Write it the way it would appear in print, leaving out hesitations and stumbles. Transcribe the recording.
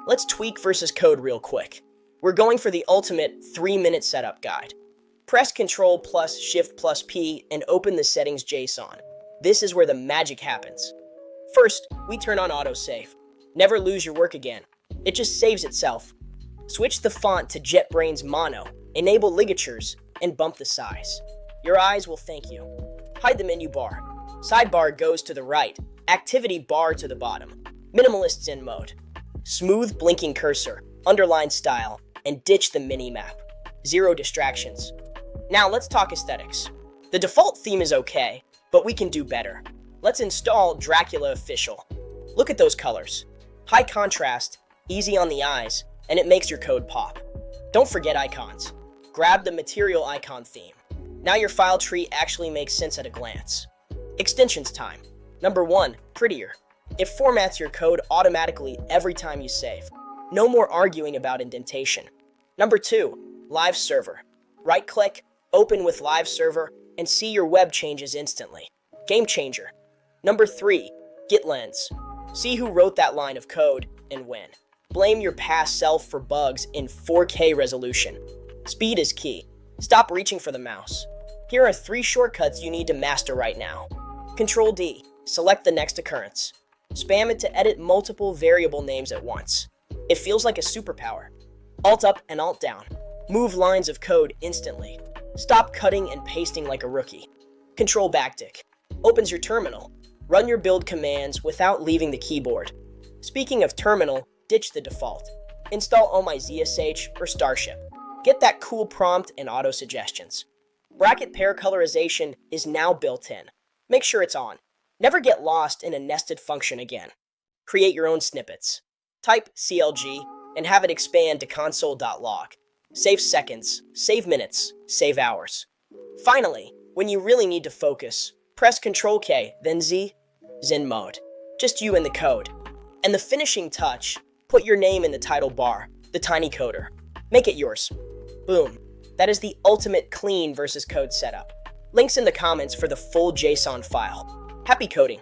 Let's tweak VsCode real quick. We're going for the ultimate 3-minute setup guide. Press Ctrl plus Shift plus P and open the settings JSON. This is where the magic happens. First, we turn on autosave. Never lose your work again. It just saves itself. Switch the font to JetBrains Mono, enable ligatures, and bump the size. Your eyes will thank you. Hide the menu bar. Sidebar goes to the right, activity bar to the bottom. Minimalist Zen mode. Smooth blinking cursor, underline style, and ditch the mini-map. Zero distractions. Now let's talk aesthetics. The default theme is okay, but we can do better. Let's install Dracula Official. Look at those colors. High contrast, easy on the eyes, and it makes your code pop. Don't forget icons. Grab the material icon theme. Now your file tree actually makes sense at a glance. Extensions time. Number 1, prettier. It formats your code automatically every time you save. No more arguing about indentation. Number 2, live server. Right-click, open with live server, and see your web changes instantly. Game changer. Number 3, Git lens. See who wrote that line of code and when. Blame your past self for bugs in 4K resolution. Speed is key. Stop reaching for the mouse. Here are 3 shortcuts you need to master right now. Control D, select the next occurrence. Spam it to edit multiple variable names at once. It feels like a superpower. Alt up and alt down. Move lines of code instantly. Stop cutting and pasting like a rookie. Control backtick. Opens your terminal. Run your build commands without leaving the keyboard. Speaking of terminal, ditch the default. Install Oh My ZSH or Starship. Get that cool prompt and auto suggestions. Bracket pair colorization is now built in. Make sure it's on. Never get lost in a nested function again. Create your own snippets. Type CLG and have it expand to console.log. Save seconds, save minutes, save hours. Finally, when you really need to focus, press Ctrl K, then Z, Zen mode. Just you and the code. And the finishing touch, put your name in the title bar, the tiny coder. Make it yours. Boom. That is the ultimate clean VsCode setup. Links in the comments for the full JSON file. Happy coding!